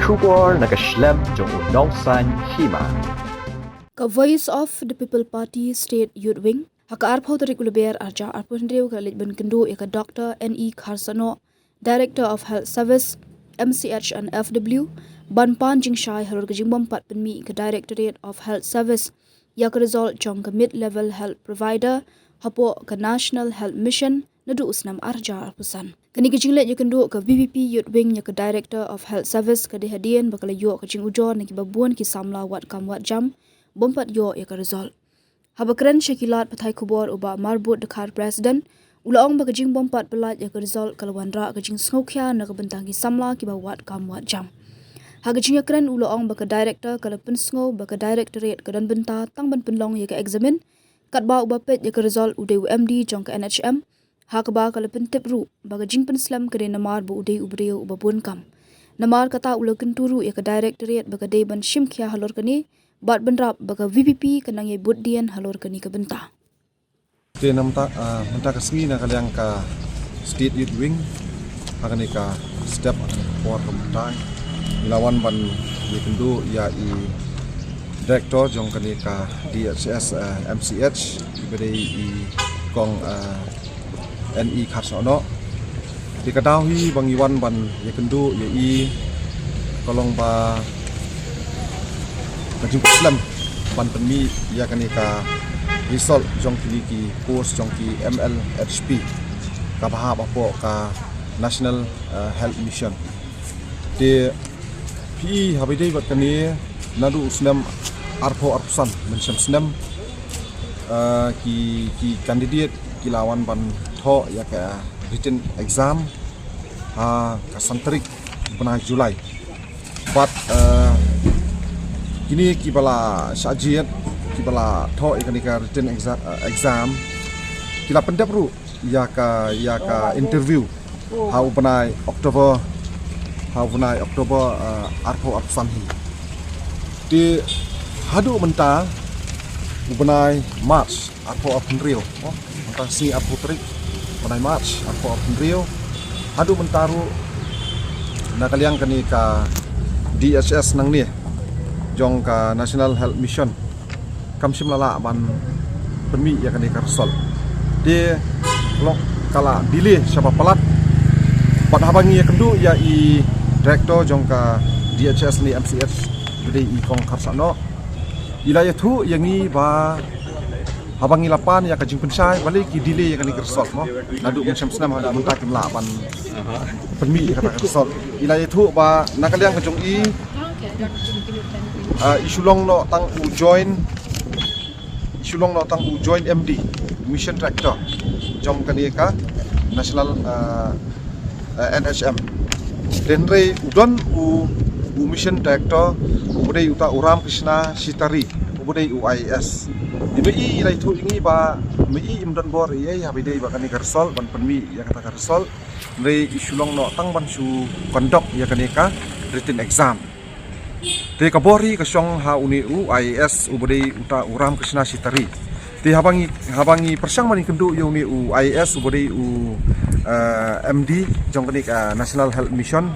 Shubor nakaslem jong unausan hima. Ka Voice of the People Party State Youth Wing haka arpau tarik uluber arja arpundrew ka litban kendo ka Dr. N.E. Kharsano, Director of Health Service, MCH and FW, Banpan Jingshai halor ka jingbom pat penmi ka Directorate of Health Service, ya ka result jong ka mid-level health provider, hapo ka National Health Mission, nadu usnam arja arpusan. Kani ka jinglet ya kendo ka VVP Youth Wing ya ka Director of Health Service ka dehadian bakala yo ka jing ujo na kibabuan ki samla wat kam wat jam, bompat yo ya ka result. Habakran Shakilat pathai kubor uba marbut dekat Presiden, ulaong bagajing bompat pelat ya ka result kalawan ra ka jing sngokya na ka bentangi samla ki bawat kam wat jam. Hagajing yakran ulaong baka Director kala pensngo baka Directorate ka dan benta tang ban penlong ya ka examine, katba uba pet ya ka result UMD jong ka NHM, hakba kala pentip ru bagajing penslam ka de namar bu ubreo uba bun kam. Namar kata ulakan turu ya ka Directorate baka de ban shimkya halor kani, bat benrap baka VPP kanang ye buddian halor kani ka benta. Te namta menta kasngi na kalyang ka State Youth Wing akan ka step for pemutang ilawan ban ye kendo ya i Director jong kani ka DHS MCH ibere i kong NE Kharsano diketahui bang Iwan ban ye kendo ye i kolong ba kajing Islam ban penmi ya kani ka result jong ki post jong ki MLHP ka bahab apo ka National Health Mission de pi habidai bat kani nadu usnam arpo arpusan mensyam senam ki candidate ki lawan ban tho ya ka written exam ka santrik bulan Julai but kini kibala syajiat kibala tho ikanika written exam kila pendap ru ya ka interview hau benai Oktober arpo arsan hi di hadu menta benai March arpo April menta si arpo trik benai March arpo April hadu mentaru nakaliang kani ka DHS nang ni jong ka National Health Mission kamsim lala ban penmi ya kani karsol de lok kala dile siapa pelat pat habangi ya kendu ya i Director jong ka DHS ni MCH gede i kong Kharsano ilaya thu yangi ba habangi lapan ya ka jing pensai balik ki dile ya kani karsol mo nadu macam senam hadu munta kim la ban penmi ya kata karsol ilaya thu ba nakaliang ka jong i isulong no tang u join MD Mission Director jom kani ka National NHM denre udon u Mission Director ubudai uta Uram Krishna Sitari ubudai UIS dibi ilai thu ingi ba mi imdan bor ye habidai ba kani karsol ban penmi ya kata karsol re isulong no tang ban su conduct ya kani ka written exam te kabori kasyong ha uni UIS ubudai uta Uram Krishna Sitari te habangi persang mani kendu yo uni UIS ubudai MD jong kani National Health Mission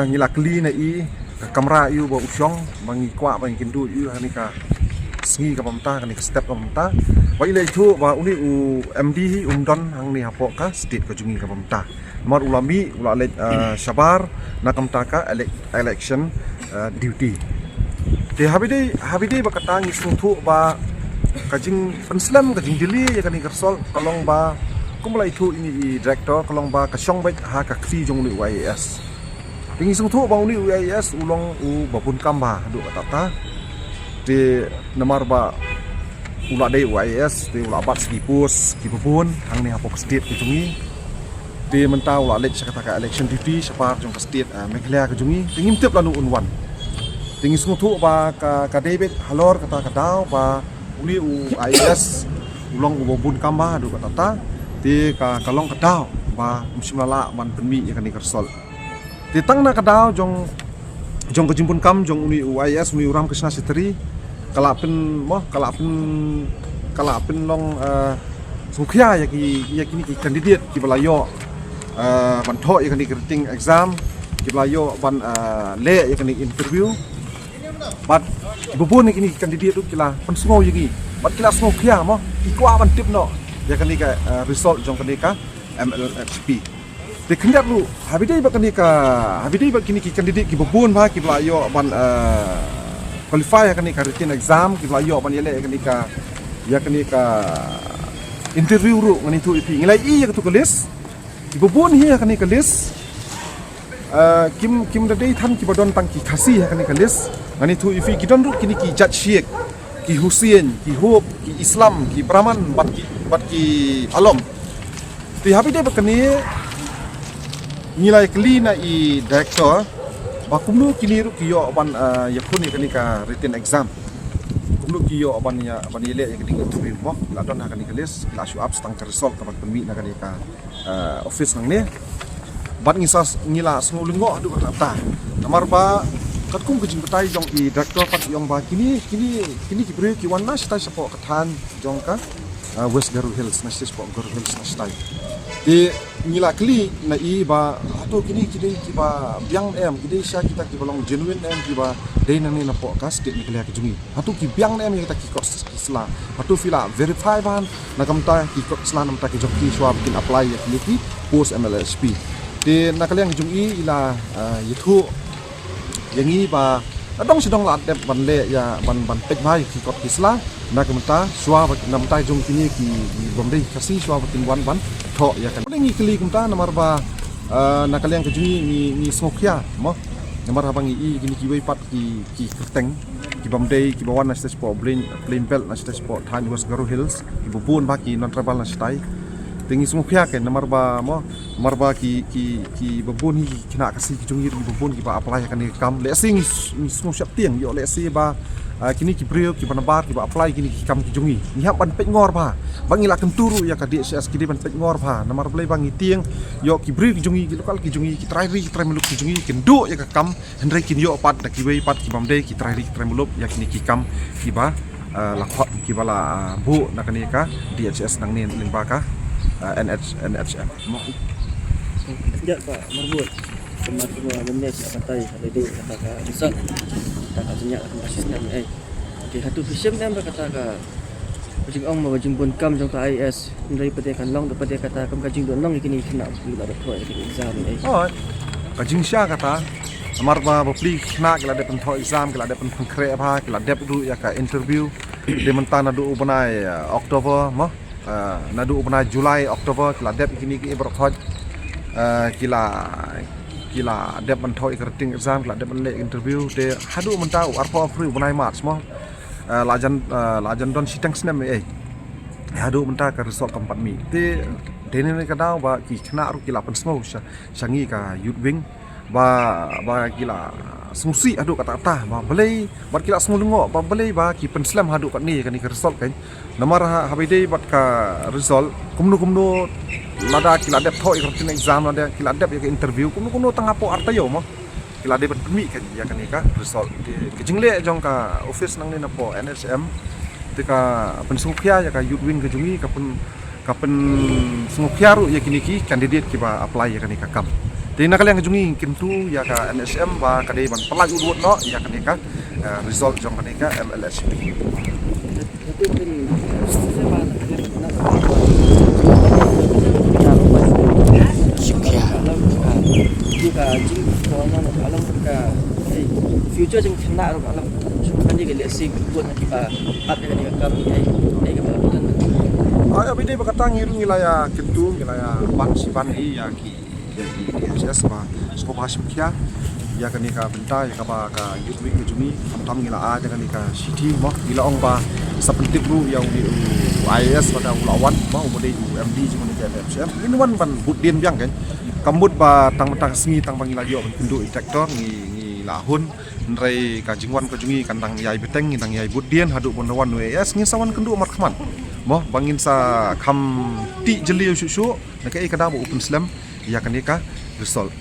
ngilakli na i kamera yu ba usyong bangi kwa bangi kendu yu hani ka sngi ka pamta kani step ka pamta wa ile thu ba uni MD hi umdon hang ni hapo ka state ka jungi ka pamta mar ulami ulale sabar nakamta ka election duty te habidai ba katang isung thu ba kajing penslam kajing dili ya kani karsol kalong ba kumulai thu ini i Director kalong ba kasyong ba ha ka kri jong ni UIS tingi sung thu ba uni UIS ulong u babun kamba du katata te namar ba ula dei UIS te ula bat skipus kibubun hang ni hapok state ke jungi te menta ula lek sakata ka election duty sapar jong ka state Meghalaya ke jungi tingim tep lanu unwan tingi sung thu ba ka David halor kata daw ba uli UIS ulong u babun kamba du katata te kalong kadaw ba musimlala ban penmi ya kani karsol te tang na kadaw jong kejimpun kam jong uni UIS uni Uram Krishna Sitari kalapin long sungkya ya kini ki candidate ki balayo ban tho ya kani written exam kiblayo ban le ya kini interview bat bubun ni kini kandidat tu kila pensungau yagi bat kila sungau kia mo ikwa ban tip no ya kini ka result jong kini ka MLHP de kandidat lu habidai ba kini ki kandidat ki bubun ba kiblayo ban qualify ya kini ka written exam kiblayo ban yele ya kini ka interview ru ngani tu ipi ngilai ya tu list ibubun hi kani ka list kim da dei than ki badon tang ki khasi ha kani ka list ngani tu ifi ki don ru kini ki judge sheikh ki Hussein ki Hub ki Islam ki Brahman bat ki Alom ti habi de bakani ngilai kli na i director bakumnu kini ru ki yo ban yakuni kani ka written exam kumlu ki yo ban ile yang kini interview mo la don ha kani ka list la show up tang ka result ka bakmi na kani ka office nang ni bat ngisas ngila sngulungo adu kata namar ba katkum kejing betai jong i director pat yong ba kini ki bre ki wan na sta sapo kathan jong ka West Garu Hills na sta Garu Hills na sta di ngila kli na i ba atu kini ki ba biang em kini sya kita ki balong genuine em ki ba dei nang ni na po ka state ni klia kejungi atu ki biang em kita ki kos isla atu fila verify ban na kamta ki kos isla nam ta ki jokki swab kin apply ya ki post MLHP di na kaliang kejungi ila yitu yangi ba adong sidong la dep ban le ya ban pek mai ki kos isla na kamta swab nam ta jong kini ki bomdei kasi swab tin wan ban tho ya kan ngi kli kumta namar ba na kaliang kejungi ni sokya mo namar habang i gini ki pat ki kerteng ki bomdei ki bawan na stage po plain belt na stage po Than West Garu Hills ki bubun ba ki non travel na stai tingi sokya kan namar ba ki bubun hi kina kasi ki jungi ki bubun ki ba apply kan ni kam le sing ni sokya tiang yo le si ba kini ki brio ki banabar ki ba apply kini ki kam ki jungi ni hap ban pek ngor ba bangila kenturu ya ka DSS ki ban pek ngor ba namar blai bangi tiang yo ki brio ki jungi ki lokal ki jungi ki try meluk ki jungi kendo ya ka kam hendrai kin yo pat da ki wei pat ki bamdei ki try meluk ya kini ki kam ki ba lakhot ki bala bu na kani ka DSS nang nin lingba ka NHM mo ya Pak Marbut semua menes katai ada kata ka result kata tanya ka sistem di hatu fisem dan berkata ka bajing ong bajing bun kam jong ka IS dari pete kan long pete kata kam kajing don long kini kena bila ada thoi kini exam oh kajing sya kata amar ba bapli kena kala de thoi exam kala de pangkre ba kala de du ya ka interview de mentana du ubanai Oktober mo nadu ubanai Julai Oktober kala de kini ki berkhoj kila dep man thoi kerting exam kila dep man le interview de hadu man tau arpo free bunai March mo lajan don sitang snem hadu man ta ka result kampat mi te dene ne ka dau ba ki khna ru kila pen smo sangi ka youth wing ba kila sumusi hadu kata ta ba belai bat kila smulungo ba belai ba ki pen slam hadu kat ni ka result kan namar habide bat ka result kumnu lada kila dep thoi kertin exam lada kila dep ya interview kuno tengah po artayo mo kila dep pemi kan ya kan ka result ke jingle jong ka office nang ni na po NHM tika pensungkhya ya ka youth wing ke jungi kapen sungkhya ru ya kini ki candidate ki ba apply ya kan ka kam de na kaliang jungi kintu ya ka NHM ba ka dei ban pelaj udut no ya kan ka result jong kan ka MLHP itu kan juga jing korona alam ka future jing kena alam kan dia lihat sih buat nanti ba up dengan kami ai ka betul ay abide bakata ngiru ngilaya kentu ngilaya ban siban ya ki DSS ba skop hasim kia ya kan ka benta ya ka ba ka youth week jumi tam ngila a jangan ka city mo gila ong ba sapentik ru yang di IS pada ulawan mau mode UMD jangan ka FCM ini wan ban budien biang kan kambut ba tang sengi tang bangila yo pindu inspektor ni lahun nrai ka jingwan ko jungi kandang yai beteng ngi tang yai budien hadu bondawan UAS ngi sawan kendu mat khaman mo bangin sa kham ti jeli su na ka e kada open slam ya kan ka result